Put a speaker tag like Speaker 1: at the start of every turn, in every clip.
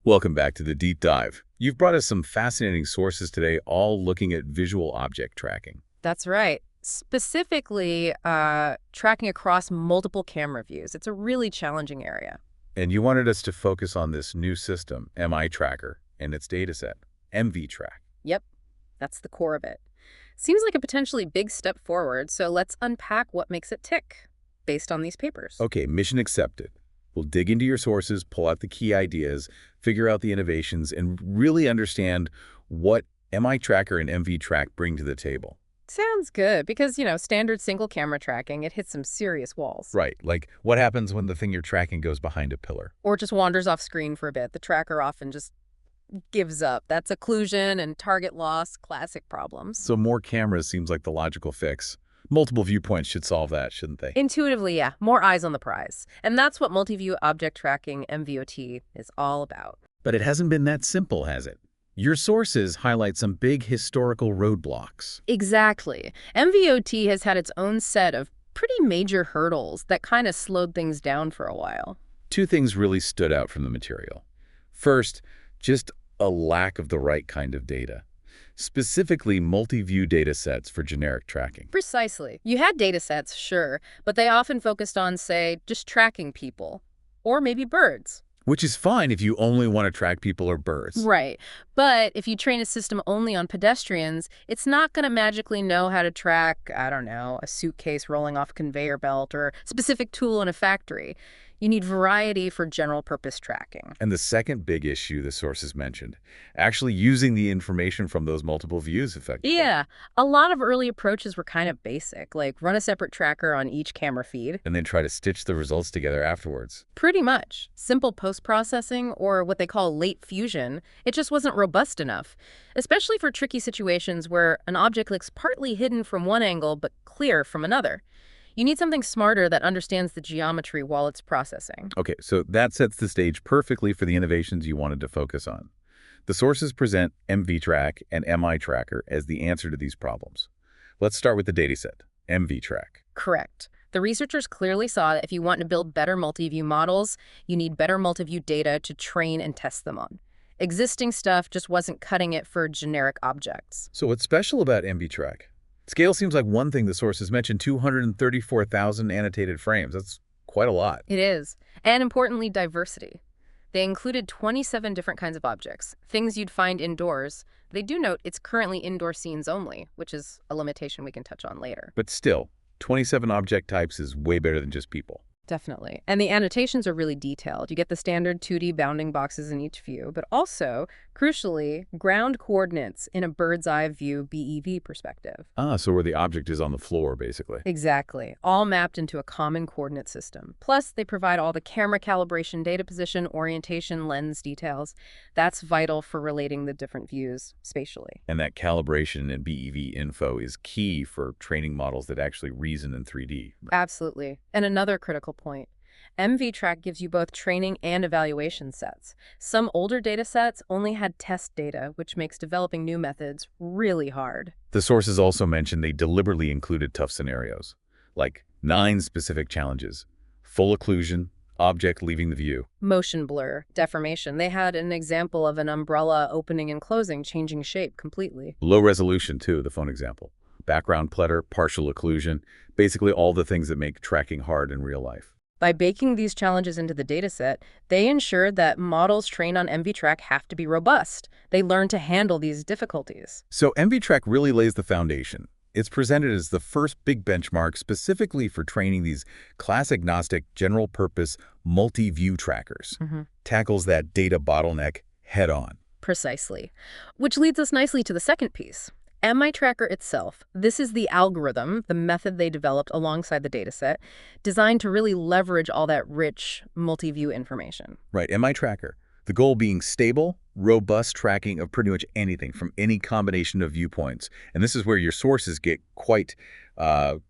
Speaker 1: Welcome back to the deep dive. You've brought us some fascinating sources today, all looking at visual object tracking.
Speaker 2: That's right. Specifically, tracking across multiple camera views. It's a really challenging area.
Speaker 1: And you wanted us to focus on this new system, MITracker, and its dataset, MVTrack.
Speaker 2: Yep, that's the core of it. Seems like a potentially big step forward, so let's unpack what makes it tick based on these papers.
Speaker 1: Okay, mission accepted. We'll dig into your sources, pull out the key ideas, figure out the innovations, and really understand what MITracker and MVTrack bring to the table.
Speaker 2: Sounds good, because, standard single camera tracking, it hits some serious walls.
Speaker 1: Right, like what happens when the thing you're tracking goes behind a pillar?
Speaker 2: Or just wanders off screen for a bit. The tracker often just gives up. That's occlusion and target loss, classic problems.
Speaker 1: So more cameras seems like the logical fix. Multiple viewpoints should solve that, shouldn't they?
Speaker 2: Intuitively, yeah. More eyes on the prize. And that's what multi-view object tracking, MVOT, is all about.
Speaker 1: But it hasn't been that simple, has it? Your sources highlight some big historical roadblocks.
Speaker 2: Exactly. MVOT has had its own set of pretty major hurdles that kind of slowed things down for a while.
Speaker 1: Two things really stood out from the material. First, just a lack of the right kind of data. Specifically, multi-view datasets for generic tracking.
Speaker 2: Precisely. You had datasets, sure, but they often focused on, say, just tracking people. Or maybe birds.
Speaker 1: Which is fine if you only want to track people or birds.
Speaker 2: Right. But if you train a system only on pedestrians, it's not going to magically know how to track, I don't know, a suitcase rolling off a conveyor belt or a specific tool in a factory. You need variety for general-purpose tracking.
Speaker 1: And the second big issue the sources mentioned, actually using the information from those multiple views effectively.
Speaker 2: Yeah. A lot of early approaches were kind of basic, like run a separate tracker on each camera feed.
Speaker 1: And then try to stitch the results together afterwards.
Speaker 2: Pretty much. Simple post-processing, or what they call late fusion, it just wasn't robust enough, especially for tricky situations where an object looks partly hidden from one angle but clear from another. You need something smarter that understands the geometry while it's processing.
Speaker 1: Okay, so that sets the stage perfectly for the innovations you wanted to focus on. The sources present MVTrack and MITracker as the answer to these problems. Let's start with the dataset, MVTrack.
Speaker 2: Correct. The researchers clearly saw that if you want to build better multi-view models, you need better multi-view data to train and test them on. Existing stuff just wasn't cutting it for generic objects.
Speaker 1: So what's special about MVTrack? Scale seems like one thing the sources mentioned, 234,000 annotated frames. That's quite a lot.
Speaker 2: It is. And importantly, diversity. They included 27 different kinds of objects, things you'd find indoors. They do note it's currently indoor scenes only, which is a limitation we can touch on later.
Speaker 1: But still, 27 object types is way better than just people.
Speaker 2: Definitely. And the annotations are really detailed. You get the standard 2D bounding boxes in each view, but also, crucially, ground coordinates in a bird's eye view BEV perspective.
Speaker 1: So where the object is on the floor, basically.
Speaker 2: Exactly. All mapped into a common coordinate system. Plus, they provide all the camera calibration, data position, orientation, lens details. That's vital for relating the different views spatially.
Speaker 1: And that calibration and BEV info is key for training models that actually reason in 3D.
Speaker 2: Absolutely. And another critical point. MVTrack gives you both training and evaluation sets. Some older data sets only had test data, which makes developing new methods really hard.
Speaker 1: The sources also mentioned they deliberately included tough scenarios, like 9 specific challenges: full occlusion, object leaving the view,
Speaker 2: motion blur, deformation. They had an example of an umbrella opening and closing, changing shape completely.
Speaker 1: Low resolution too, the phone example, background clutter, partial occlusion, basically all the things that make tracking hard in real life.
Speaker 2: By baking these challenges into the dataset, they ensured that models trained on MVTrack have to be robust. They learn to handle these difficulties.
Speaker 1: So MVTrack really lays the foundation. It's presented as the first big benchmark specifically for training these class-agnostic, general-purpose, multi-view trackers. Tackles that data bottleneck head-on.
Speaker 2: Precisely. Which leads us nicely to the second piece. MITracker itself, this is the algorithm, the method they developed alongside the dataset, designed to really leverage all that rich multi-view information.
Speaker 1: Right, MITracker. The goal being stable, robust tracking of pretty much anything from any combination of viewpoints. And this is where your sources get quite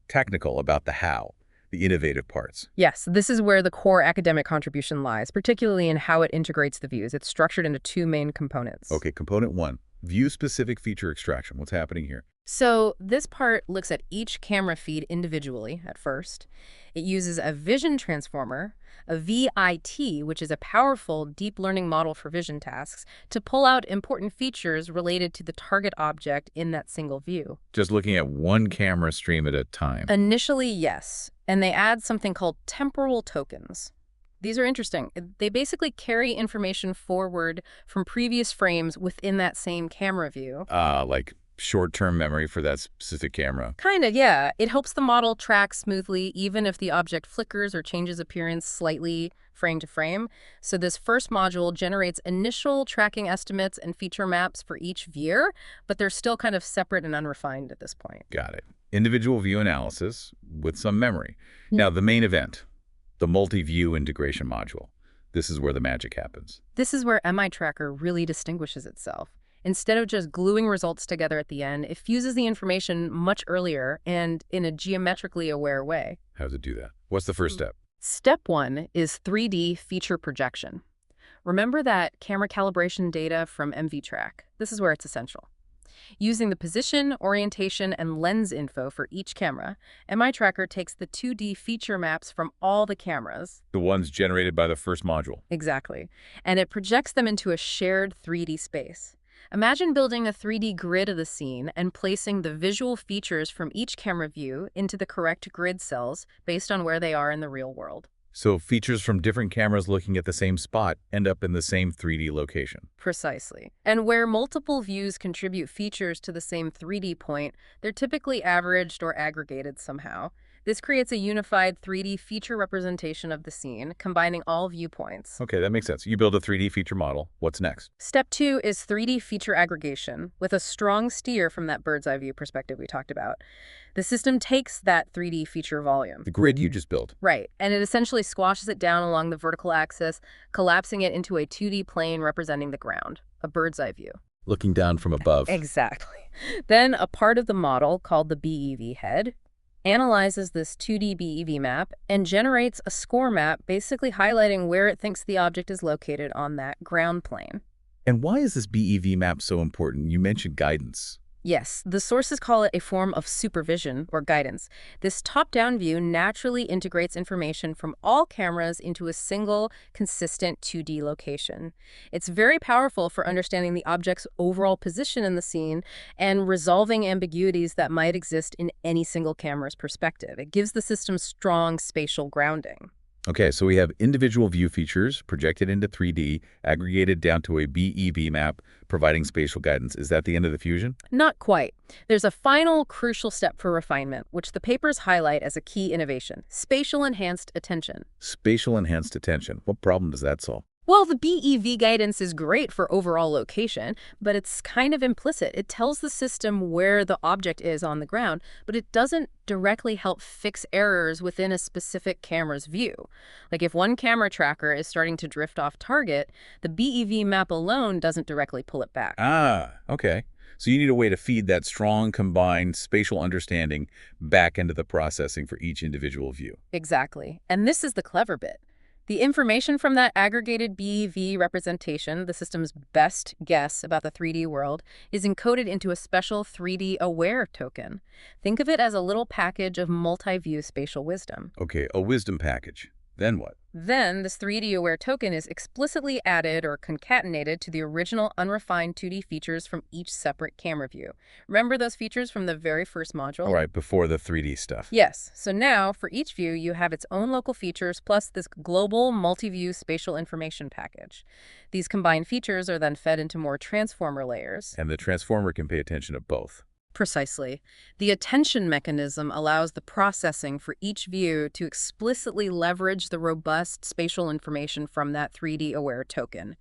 Speaker 1: technical about the how, the innovative parts.
Speaker 2: Yes, this is where the core academic contribution lies, particularly in how it integrates the views. It's structured into 2 main components.
Speaker 1: Okay, component 1. View-specific feature extraction. What's happening here?
Speaker 2: So this part looks at each camera feed individually at first. It uses a vision transformer, a VIT, which is a powerful deep learning model for vision tasks, to pull out important features related to the target object in that single view.
Speaker 1: Just looking at one camera stream at a time.
Speaker 2: Initially, yes. And they add something called temporal tokens. These are interesting. They basically carry information forward from previous frames within that same camera view.
Speaker 1: Like short-term memory for that specific camera.
Speaker 2: Kind of, yeah. It helps the model track smoothly even if the object flickers or changes appearance slightly frame to frame. So this first module generates initial tracking estimates and feature maps for each view, but they're still kind of separate and unrefined at this point.
Speaker 1: Got it. Individual view analysis with some memory. Now, the main event, the multi-view integration module. This is where the magic happens.
Speaker 2: This is where MITracker really distinguishes itself. Instead of just gluing results together at the end, it fuses the information much earlier and in a geometrically aware way.
Speaker 1: How does it do that? What's the first step?
Speaker 2: Step 1 is 3D feature projection. Remember that camera calibration data from MVTrack? This is where it's essential. Using the position, orientation, and lens info for each camera, MITracker takes the 2D feature maps from all the cameras.
Speaker 1: The ones generated by the first module.
Speaker 2: Exactly. And it projects them into a shared 3D space. Imagine building a 3D grid of the scene and placing the visual features from each camera view into the correct grid cells based on where they are in the real world.
Speaker 1: So features from different cameras looking at the same spot end up in the same 3D location.
Speaker 2: Precisely. And where multiple views contribute features to the same 3D point, they're typically averaged or aggregated somehow. This creates a unified 3D feature representation of the scene, combining all viewpoints.
Speaker 1: Okay, that makes sense. You build a 3D feature model. What's next?
Speaker 2: Step 2 is 3D feature aggregation, with a strong steer from that bird's eye view perspective we talked about. The system takes that 3D feature volume.
Speaker 1: The grid you just built.
Speaker 2: Right, and it essentially squashes it down along the vertical axis, collapsing it into a 2D plane representing the ground, a bird's eye view.
Speaker 1: Looking down from above.
Speaker 2: Exactly. Then a part of the model, called the BEV head, analyzes this 2D BEV map and generates a score map basically highlighting where it thinks the object is located on that ground plane.
Speaker 1: And why is this BEV map so important? You mentioned guidance.
Speaker 2: Yes, the sources call it a form of supervision or guidance. This top-down view naturally integrates information from all cameras into a single, consistent 2D location. It's very powerful for understanding the object's overall position in the scene and resolving ambiguities that might exist in any single camera's perspective. It gives the system strong spatial grounding.
Speaker 1: Okay, so we have individual view features projected into 3D, aggregated down to a BEV map, providing spatial guidance. Is that the end of the fusion?
Speaker 2: Not quite. There's a final crucial step for refinement, which the papers highlight as a key innovation: spatial enhanced attention.
Speaker 1: Spatial enhanced attention. What problem does that solve?
Speaker 2: Well, the BEV guidance is great for overall location, but it's kind of implicit. It tells the system where the object is on the ground, but it doesn't directly help fix errors within a specific camera's view. Like if one camera tracker is starting to drift off target, the BEV map alone doesn't directly pull it back.
Speaker 1: Ah, okay. So you need a way to feed that strong combined spatial understanding back into the processing for each individual view.
Speaker 2: Exactly. And this is the clever bit. The information from that aggregated BEV representation, the system's best guess about the 3D world, is encoded into a special 3D aware token. Think of it as a little package of multi-view spatial wisdom.
Speaker 1: Okay, a wisdom package. Then what?
Speaker 2: Then this 3D aware token is explicitly added or concatenated to the original unrefined 2D features from each separate camera view. Remember those features from the very first module?
Speaker 1: All right, before the 3D stuff.
Speaker 2: Yes. So now, for each view, you have its own local features plus this global multi-view spatial information package. These combined features are then fed into more transformer layers.
Speaker 1: And the transformer can pay attention to both.
Speaker 2: Precisely. The attention mechanism allows the processing for each view to explicitly leverage the robust spatial information from that 3D aware token.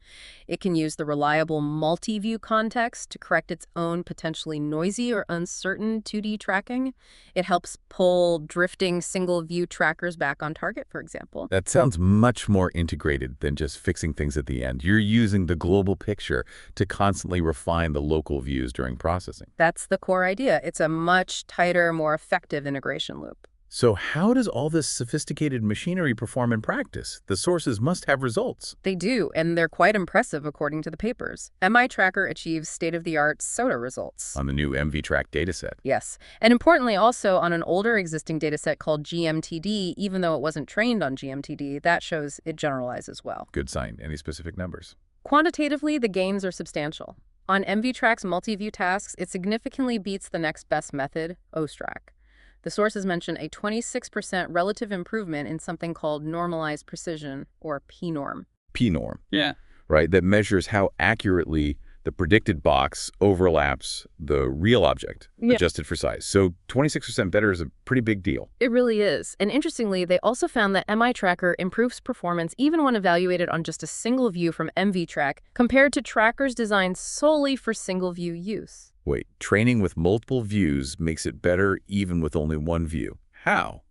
Speaker 2: It can use the reliable multi-view context to correct its own potentially noisy or uncertain 2D tracking. It helps pull drifting single-view trackers back on target, for example.
Speaker 1: That sounds much more integrated than just fixing things at the end. You're using the global picture to constantly refine the local views during processing.
Speaker 2: That's the core idea. It's a much tighter, more effective integration loop.
Speaker 1: So how does all this sophisticated machinery perform in practice? The sources must have results.
Speaker 2: They do, and they're quite impressive according to the papers. MITracker achieves state-of-the-art SOTA results.
Speaker 1: On the new MVTrack dataset.
Speaker 2: Yes, and importantly also on an older existing dataset called GMTD, even though it wasn't trained on GMTD, that shows it generalizes well.
Speaker 1: Good sign. Any specific numbers?
Speaker 2: Quantitatively, the gains are substantial. On MVTrack's multi-view tasks, it significantly beats the next best method, OSTRAC. The sources mention a 26% relative improvement in something called normalized precision, or p-norm.
Speaker 1: P-norm.
Speaker 3: Yeah.
Speaker 1: Right, that measures how accurately the predicted box overlaps the real object, adjusted for size. So 26% better is a pretty big deal.
Speaker 2: It really is. And interestingly, they also found that MITracker improves performance even when evaluated on just a single view from MVTrack compared to trackers designed solely for single-view use.
Speaker 1: Wait, training with multiple views makes it better even with only one view. How?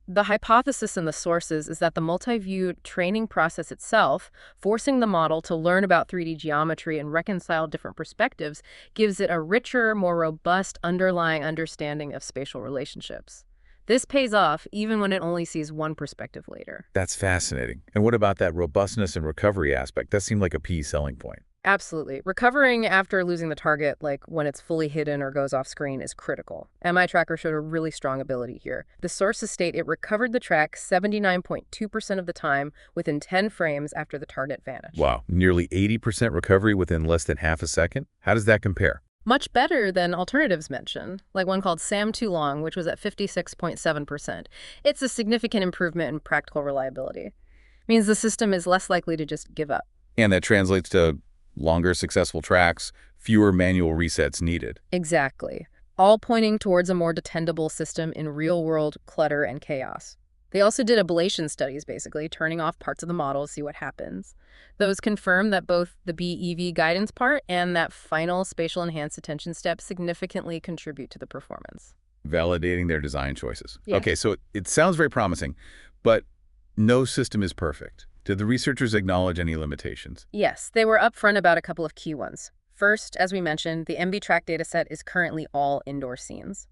Speaker 2: The hypothesis in the sources is that the multi-view training process itself, forcing the model to learn about 3D geometry and reconcile different perspectives, gives it a richer, more robust underlying understanding of spatial relationships. This pays off even when it only sees one perspective later.
Speaker 1: That's fascinating. And what about that robustness and recovery aspect? That seemed like a key selling point.
Speaker 2: Absolutely. Recovering after losing the target, like when it's fully hidden or goes off screen, is critical. MITracker showed a really strong ability here. The sources state it recovered the track 79.2% of the time within 10 frames after the target vanished.
Speaker 1: Wow, nearly 80% recovery within less than half a second? How does that compare?
Speaker 2: Much better than alternatives mentioned, like one called Sam Too Long, which was at 56.7%. It's a significant improvement in practical reliability. It means the system is less likely to just give up.
Speaker 1: And that translates to longer successful tracks, fewer manual resets needed.
Speaker 2: Exactly. All pointing towards a more dependable system in real-world clutter and chaos. They also did ablation studies, basically, turning off parts of the model to see what happens. Those confirm that both the BEV guidance part and that final spatial enhanced attention step significantly contribute to the performance.
Speaker 1: Validating their design choices.
Speaker 2: Yeah.
Speaker 1: Okay, so it sounds very promising, but no system is perfect. Did the researchers acknowledge any limitations?
Speaker 2: Yes, they were upfront about a couple of key ones. First, as we mentioned, the MVTrack dataset is currently all indoor scenes.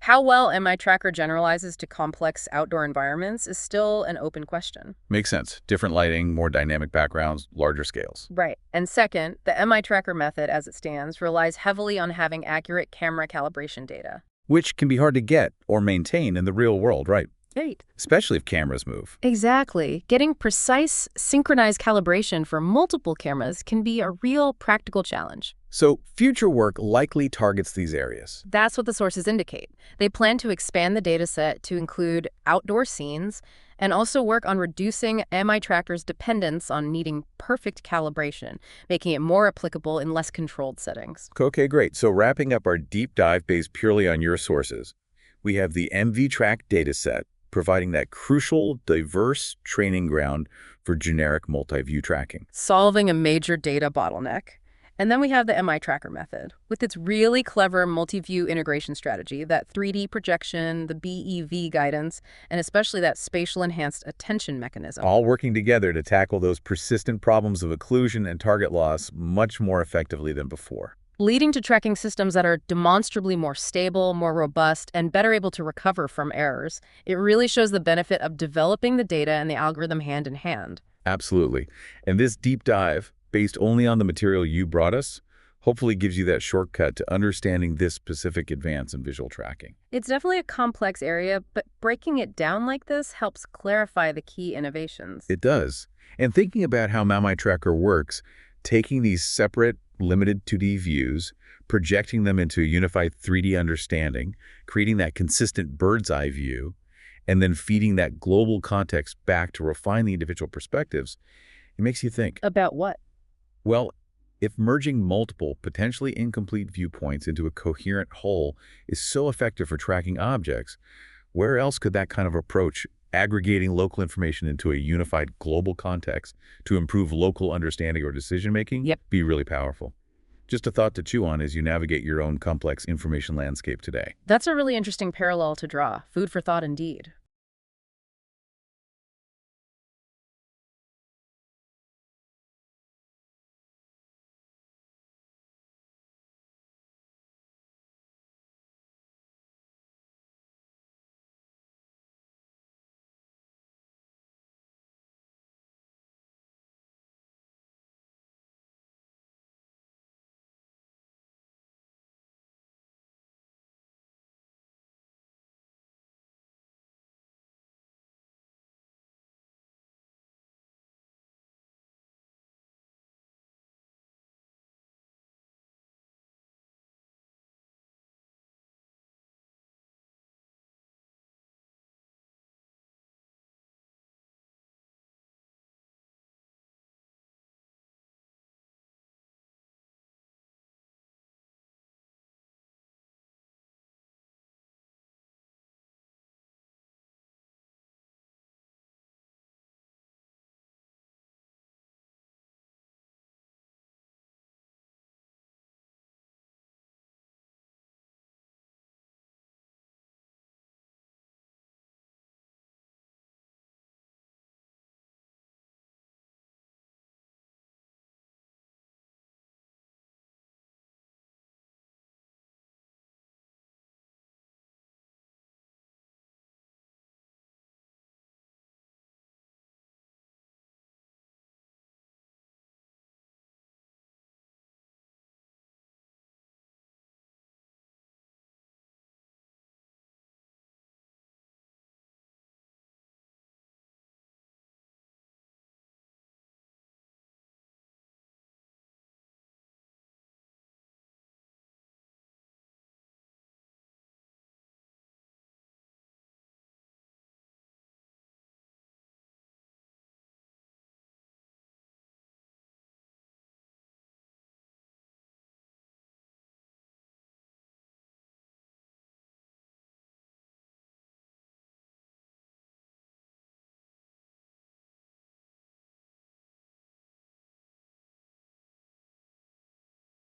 Speaker 2: How well MITracker generalizes to complex outdoor environments is still an open question.
Speaker 1: Makes sense. Different lighting, more dynamic backgrounds, larger scales.
Speaker 2: Right. And second, the MITracker method as it stands relies heavily on having accurate camera calibration data.
Speaker 1: Which can be hard to get or maintain in the real world, right?
Speaker 2: Right.
Speaker 1: Especially if cameras move.
Speaker 2: Exactly. Getting precise, synchronized calibration for multiple cameras can be a real practical challenge.
Speaker 1: So future work likely targets these areas.
Speaker 2: That's what the sources indicate. They plan to expand the dataset to include outdoor scenes and also work on reducing MITracker's dependence on needing perfect calibration, making it more applicable in less controlled settings.
Speaker 1: Okay, great. So wrapping up our deep dive based purely on your sources, we have the MVTrack dataset, providing that crucial, diverse training ground for generic multi-view tracking.
Speaker 2: Solving a major data bottleneck. And then we have the MITracker method, with its really clever multi-view integration strategy, that 3D projection, the BEV guidance, and especially that spatial enhanced attention mechanism.
Speaker 1: All working together to tackle those persistent problems of occlusion and target loss much more effectively than before.
Speaker 2: Leading to tracking systems that are demonstrably more stable, more robust, and better able to recover from errors. It really shows the benefit of developing the data and the algorithm hand in hand.
Speaker 1: Absolutely. And this deep dive, based only on the material you brought us, hopefully gives you that shortcut to understanding this specific advance in visual tracking.
Speaker 2: It's definitely a complex area, but breaking it down like this helps clarify the key innovations.
Speaker 1: It does. And thinking about how MITracker works, taking these separate, limited 2D views, projecting them into a unified 3D understanding, creating that consistent bird's eye view, and then feeding that global context back to refine the individual perspectives, it makes you think.
Speaker 2: About what?
Speaker 1: Well, if merging multiple, potentially incomplete viewpoints into a coherent whole is so effective for tracking objects, where else could that kind of approach, aggregating local information into a unified global context to improve local understanding or decision-making, be really powerful? Just a thought to chew on as you navigate your own complex information landscape today.
Speaker 2: That's a really interesting parallel to draw. Food for thought indeed.